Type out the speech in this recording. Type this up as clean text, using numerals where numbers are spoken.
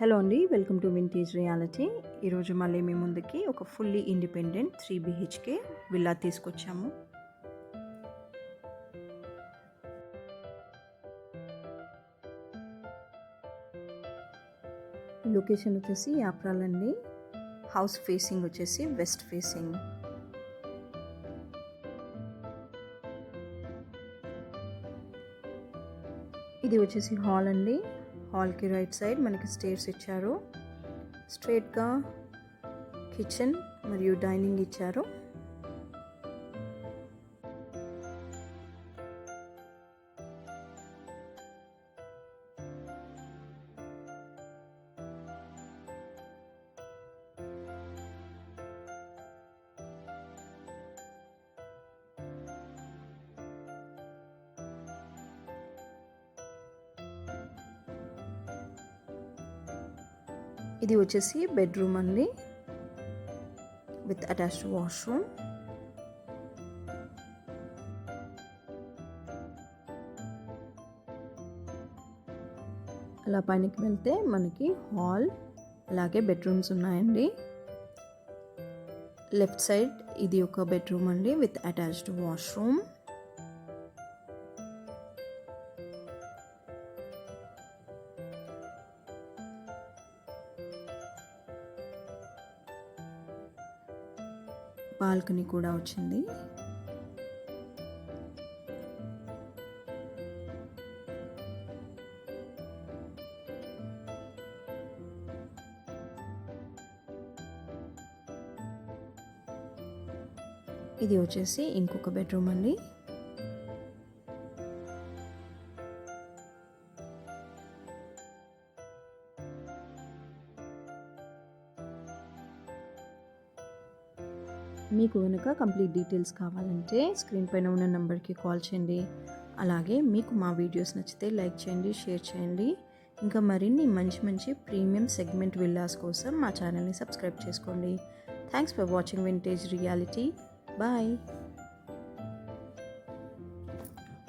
Hello అండి, welcome to vintage reality. ఈరోజు మళ్ళీ మీ ముందుకి ఒక ఫుల్లీ ఇండిపెండెంట్ 3 BHK విల్లా తీసుకొచ్చాము. లొకేషన్ వచ్చేసి యాప్రాల్ అండి. హౌస్ ఫేసింగ్ వచ్చేసి వెస్ట్ ఫేసింగ్. ఇది వచ్చేసి హాల్ అండి. హాల్కి రైట్ సైడ్ మనకి స్టేర్స్ ఇచ్చారు. స్ట్రైట్గా కిచెన్ మరియు డైనింగ్ ఇచ్చారు. ఇది వచ్చేసి బెడ్రూమ్ అండి, విత్ అటాచ్డ్ వాష్రూమ్. అలా పైనకి వెళ్తే మనకి హాల్ అలాగే బెడ్రూమ్స్ ఉన్నాయండి. లెఫ్ట్ సైడ్ ఇది ఒక బెడ్రూమ్ అండి విత్ అటాచ్డ్ వాష్రూమ్. బాల్కనీ కూడా వచ్చింది. ఇది వచ్చేసి ఇంకొక బెడ్రూమ్ అండి. మీకు కనుక కంప్లీట్ డీటెయిల్స్ కావాలంటే స్క్రీన్ పైన ఉన్న నెంబర్కి కాల్ చేయండి. అలాగే మీకు మా వీడియోస్ నచ్చితే లైక్ చేయండి, షేర్ చేయండి. ఇంకా మరిన్ని మంచి మంచి ప్రీమియం సెగ్మెంట్ విల్లాస్ కోసం మా ఛానల్ని సబ్స్క్రైబ్ చేసుకోండి. Thanks for watching vintage reality. Bye.